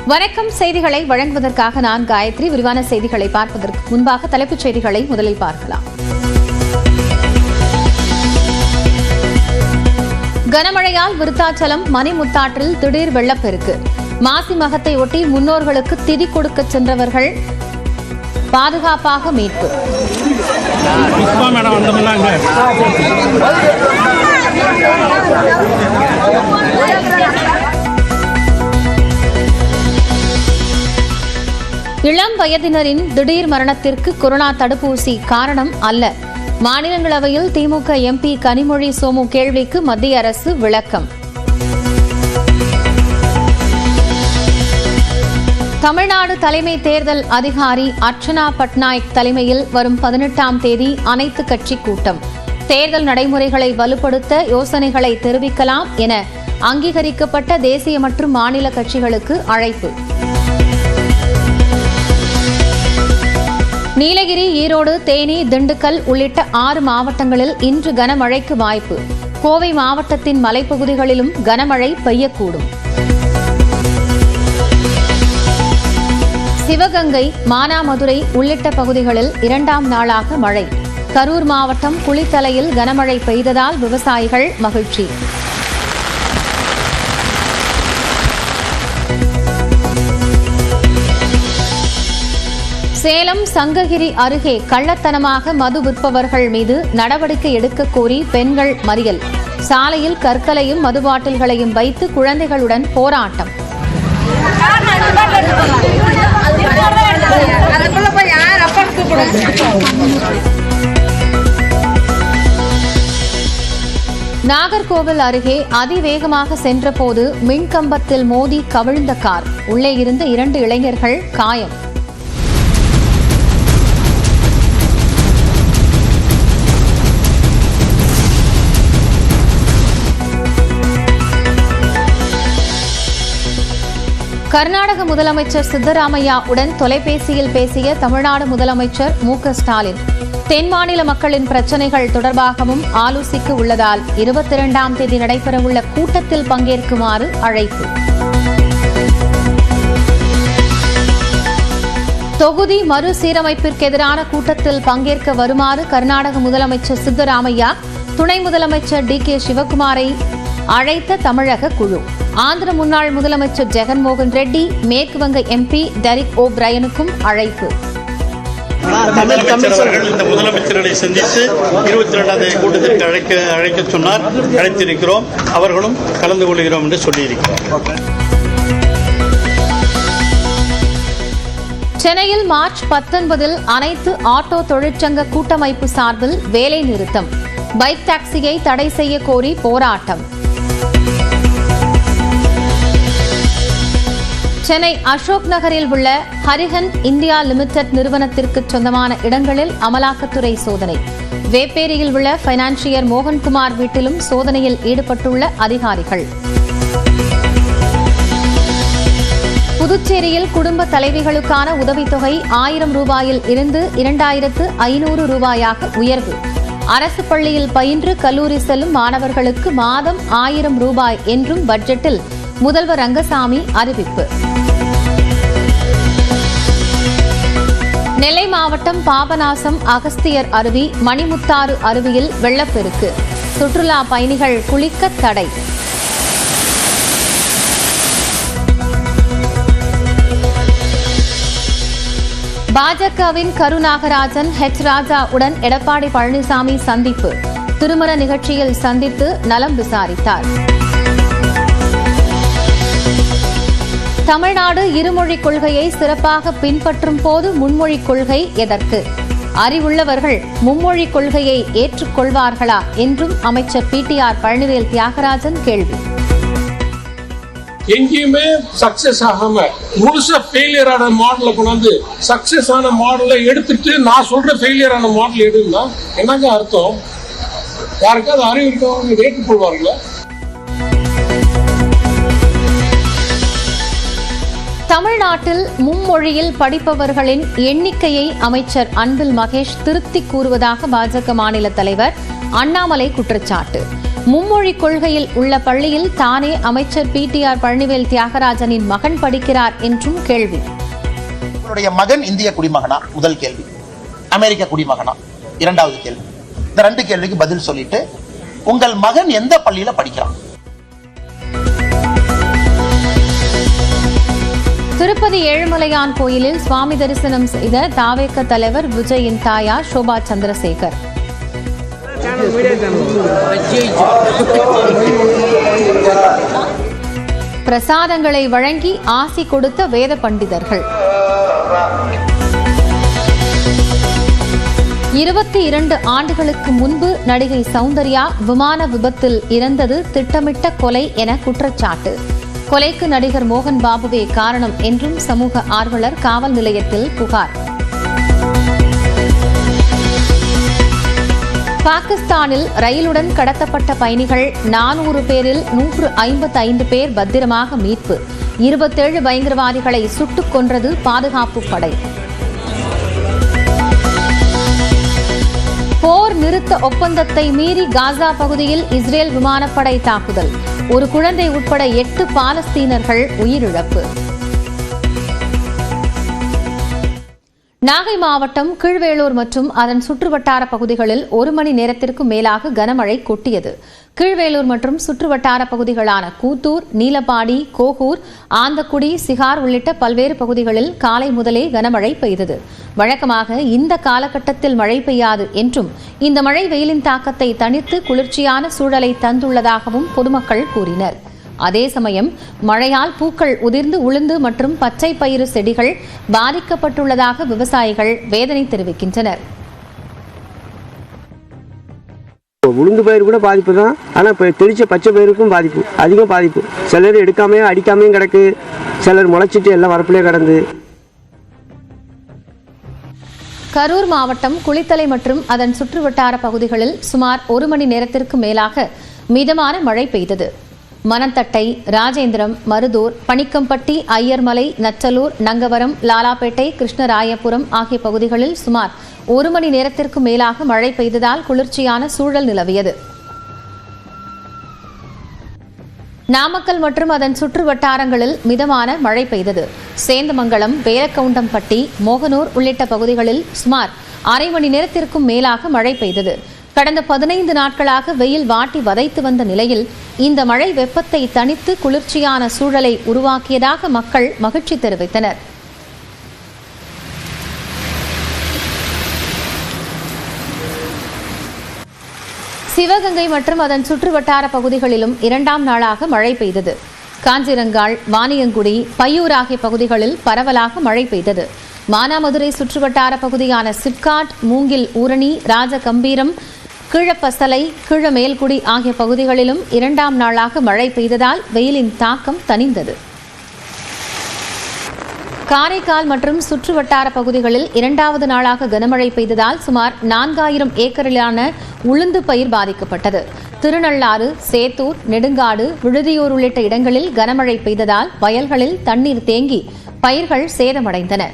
வணக்கம். செய்திகளை வழங்குவதற்காக நான் காயத்ரி. விரிவான செய்திகளை பார்ப்பதற்கு முன்பாக தலைப்புச் செய்திகளை முதலில் பார்க்கலாம். கனமழையால் விருத்தாச்சலம் மணிமுத்தாற்றில் திடீர் வெள்ளப்பெருக்கு. மாசி மகத்தை ஒட்டி முன்னோர்களுக்கு திதி கொடுக்க சென்றவர்கள் பாதுகாப்பாக மீட்பு. இளம் வயதினரின் திடீர் மரணத்திற்கு கொரோனா தடுப்பூசி காரணம் அல்ல. மாநிலங்களவையில் திமுக எம்பி கனிமொழி சோமு கேள்விக்கு மத்திய அரசு விளக்கம். தமிழ்நாடு தலைமை தேர்தல் அதிகாரி அர்ச்சனா பட்நாயக் தலைமையில் வரும் 18ஆம் தேதி அனைத்து கட்சி கூட்டம். தேர்தல் நடைமுறைகளை வலுப்படுத்த யோசனைகளை தெரிவிக்கலாம் என அங்கீகரிக்கப்பட்ட தேசிய மற்றும் மாநில கட்சிகளுக்கு அழைப்பு. நீலகிரி, ஈரோடு, தேனி, திண்டுக்கல் உள்ளிட்ட 6 மாவட்டங்களில் இன்று கனமழைக்கு வாய்ப்பு. கோவை மாவட்டத்தின் மலைப்பகுதிகளிலும் கனமழை பெய்யக்கூடும். சிவகங்கை, மானாமதுரை உள்ளிட்ட பகுதிகளில் 2ஆம் நாளாக மழை. கரூர் மாவட்டம் குளித்தலையில் கனமழை பெய்ததால் விவசாயிகள் மகிழ்ச்சி. சேலம் சங்ககிரி அருகே கள்ளத்தனமாக மது விற்பவர்கள் மீது நடவடிக்கை எடுக்க கோரி பெண்கள் மறியல். சாலையில் கற்களையும் மது பாட்டில்களையும் வைத்து குழந்தைகளுடன் போராட்டம். நாகர்கோவில் அருகே அதிவேகமாக சென்றபோது மின்கம்பத்தில் மோதி கவிழ்ந்த கார். உள்ளே இருந்த 2 இளைஞர்கள் காயம். கர்நாடக முதலமைச்சர் சித்தராமையா உடன் தொலைபேசியில் பேசிய தமிழ்நாடு முதலமைச்சர் மு.க. ஸ்டாலின். தென் மாநில மக்களின் பிரச்சினைகள் தொடர்பாகவும் ஆலோசிக்க உள்ளதால் 22ஆம் தேதி நடைபெறவுள்ள கூட்டத்தில் பங்கேற்குமாறு அழைப்பு. தொகுதி மறுசீரமைப்பிற்கு எதிரான கூட்டத்தில் பங்கேற்க வருமாறு கர்நாடக முதலமைச்சர் சித்தராமையா துணை முதலமைச்சர் டி.கே. சிவக்குமாரை அழைத்த தமிழக குழு. ஆந்திர முன்னாள் முதலமைச்சர் ஜெகன்மோகன் ரெட்டி, மேற்குவங்க எம்பி டெரிக் ஓ பிரையனுக்கும் அழைப்பு. இந்த முதலமைச்சர்களை சந்தித்து 22ஆம் தேதி கூட்டத்திற்கு அழைக்க சொன்னார். அழைத்திருக்கிறோம். அவர்களும் கலந்து கொள்கிறோம் என்று சொல்லியிருக்கிறோம். சென்னையில் மார்ச் 19 அனைத்து ஆட்டோ தொழிற்சங்க கூட்டமைப்பு சார்பில் வேலை நிறுத்தம். பைக் டாக்ஸியை தடை செய்ய கோரி போராட்டம். சென்னை அசோக் நகரில் உள்ள ஹரிஹன் இந்தியா லிமிடெட் நிறுவனத்திற்கு சொந்தமான இடங்களில் அமலாக்கத்துறை சோதனை. வேப்பேரியில் உள்ள பைனான்சியர் மோகன்குமார் வீட்டிலும் சோதனையில் ஈடுபட்டுள்ள அதிகாரிகள். புதுச்சேரியில் குடும்ப தலைவிகளுக்கான உதவித்தொகை 1000 ரூபாயில் இருந்து 2500 ரூபாயாக உயர்வு. அரசு பள்ளியில் பயின்று கல்லூரி செல்லும் மாணவர்களுக்கு மாதம் 1000 ரூபாய் என்றும் பட்ஜெட்டில் முதல்வர் ரங்கசாமி அறிவிப்பு. நெல்லை மாவட்டம் பாபநாசம் அகஸ்தியர் அருவி, மணிமுத்தாறு அருவியில் வெள்ளப்பெருக்கு. சுற்றுலா பயணிகள் குளிக்க தடை. பாஜகவின் கருநாகராஜன், ஹெச் ராஜா உடன் எடப்பாடி பழனிசாமி சந்திப்பு. திருமண நிகழ்ச்சியில் சந்தித்து நலம் விசாரித்தார். தமிழ்நாடு இருமொழிக் கொள்கையை சிறப்பாக பின்பற்றும் போது முன்மொழிக் கொள்கை எதற்கு? அறிவுள்ளவர்கள் மும்மொழிக் கொள்கையை ஏற்றுக்கொள்வார்களா என்றும் அமைச்சர் PTR பழனிவேல் தியாகராஜன் கேள்வி. எங்கேயுமே சக்சஸ் ஆகாம முழுசா ஃபெயிலியர் ஆன மாடலை கொண்டாந்து சக்சஸ் ஆன மாடலை எடுத்துட்டு நான் சொல்ற ஃபெயிலியர் ஆன மாடல் எடுன்னா என்னங்க அர்த்தம்? யாருக்காவது அறிவு இருக்கவங்க ஏற்றுக்கொள்வார்களா? தமிழ்நாட்டில் மும்மொழியில் படிப்பவர்களின் எண்ணிக்கையை அமைச்சர் அன்பில் மகேஷ் திருத்தி கூறுவதாக பாஜக மாநில தலைவர் அண்ணாமலை குற்றச்சாட்டு. மும்மொழி கொள்கையில் உள்ள பள்ளியில் தானே அமைச்சர் பிடிஆர் பழனிவேல் தியாகராஜனின் மகன் படிக்கிறார் என்றும் கேள்வி. உங்களுடைய மகன் இந்திய குடிமகனா? முதல் கேள்வி. அமெரிக்க குடிமகனா? இரண்டாவது கேள்வி. இந்த 2 கேள்விக்கு பதில் சொல்லிட்டு உங்கள் மகன் எந்த பள்ளியில படிக்கிறான்? திருப்பதி ஏழுமலையான் கோயிலில் சுவாமி தரிசனம் செய்த தாவேக தலைவர் விஜயின் தாயார் சோபா சந்திரசேகர். பிரசாதங்களை வழங்கி ஆசி கொடுத்த வேத பண்டிதர்கள். 22 ஆண்டுகளுக்கு முன்பு நடிகை சௌந்தர்யா விமான விபத்தில் இறந்தது திட்டமிட்ட கொலை என குற்றச்சாட்டு. கொலைக்கு நடிகர் மோகன் பாபுவே காரணம் என்றும் சமூக ஆர்வலர் காவல் நிலையத்தில் புகார். பாகிஸ்தானில் ரயிலுடன் கடத்தப்பட்ட பயணிகள் 400 பேரில் 155 பேர் பத்திரமாக மீட்பு. 27 பயங்கரவாதிகளை சுட்டுக் கொன்றது பாதுகாப்பு படை. போர் நிறுத்த ஒப்பந்தத்தை மீறி காசா பகுதியில் இஸ்ரேல் விமானப்படை தாக்குதல். ஒரு குழந்தை உட்பட 8 பாலஸ்தீனர்கள் உயிரிழப்பு. நாகை மாவட்டம் கீழ்வேளூர் மற்றும் அதன் சுற்றுவட்டார பகுதிகளில் 1 மணி நேரத்திற்கும் மேலாக கனமழை கொட்டியது. கீழ்வேளூர் மற்றும் சுற்றுவட்டார பகுதிகளான கூத்தூர், நீலப்பாடி, கோகூர், ஆந்தக்குடி, சிகார் உள்ளிட்ட பல்வேறு பகுதிகளில் காலை முதலே கனமழை பெய்தது. வழக்கமாக இந்த காலகட்டத்தில் மழை பெய்யாது என்றும் இந்த மழை வெயிலின் தாக்கத்தை தணித்து குளிர்ச்சியான சூழலை தந்துள்ளதாகவும் பொதுமக்கள் கூறினர். அதே சமயம் மழையால் பூக்கள் உதிர்ந்து உளுந்து மற்றும் பச்சை பயிறு செடிகள் பாதிக்கப்பட்டுள்ளதாக விவசாயிகள் வேதனை தெரிவிக்கின்றனர். உளுந்து பயிர் கூட பாதிப்பு தான். ஆனால் இப்போ தெளிச்ச பச்சை பயிருக்கும் பாதிப்பு, அதிகம் பாதிப்பு. சிலர் எடுக்காமையும் அடிக்காமையும் கிடக்கு, சிலர் முளைச்சிட்டு எல்லாம் வரப்பிலே கிடந்து. கரூர் மாவட்டம் குளித்தலை மற்றும் அதன் சுற்றுவட்டார பகுதிகளில் சுமார் 1 மணி நேரத்திற்கு மேலாக மிதமான மழை பெய்தது. மணத்தட்டை, ராஜேந்திரம், மருதூர், பணிக்கம்பட்டி, ஐயர்மலை, நச்சலூர், நங்கவரம், லாலாப்பேட்டை, கிருஷ்ணராயபுரம் ஆகிய பகுதிகளில் சுமார் 1 மணி நேரத்திற்கு மேலாக மழை பெய்ததால் குளிர்ச்சியான சூழல் நிலவியது. நாமக்கல் மற்றும் அதன் சுற்று வட்டாரங்களில் மிதமான மழை பெய்தது. சேந்தமங்கலம், வேலக்கவுண்டம்பட்டி, மோகனூர் உள்ளிட்ட பகுதிகளில் சுமார் 1/2 மணி நேரத்திற்கும் மேலாக மழை பெய்தது. கடந்த 15 நாட்களாக வெயில் வாட்டி வதைத்து வந்த நிலையில் இந்த மழை வெப்பத்தை தணித்து குளிர்ச்சியான சூழலை உருவாக்கியதாக மக்கள் மகிழ்ச்சி தெரிவித்தனர். சிவகங்கை மற்றும் அதன் சுற்றுவட்டார பகுதிகளிலும் 2ஆம் நாளாக மழை பெய்தது. காஞ்சிரங்காள், வாணியங்குடி, பையூர் ஆகிய பகுதிகளில் பரவலாக மழை பெய்தது. மானாமதுரை சுற்றுவட்டார பகுதியான சிப்காட், மூங்கில் ஊரணி, ராஜகம்பீரம், கீழப்பசலை, கீழமேல்குடி ஆகிய பகுதிகளிலும் 2ஆம் நாளாக மழை பெய்ததால் வெயிலின் தாக்கம் தணிந்தது. காரைக்கால் மற்றும் சுற்றுவட்டார பகுதிகளில் 2வது நாளாக கனமழை பெய்ததால் சுமார் 4000 ஏக்கரிலான உளுந்து பயிர் பாதிக்கப்பட்டது. திருநள்ளாறு, சேத்தூர், நெடுங்காடு, விழுதியூர் உள்ளிட்ட இடங்களில் கனமழை பெய்ததால் வயல்களில் தண்ணீர் தேங்கி பயிர்கள் சேதமடைந்தன.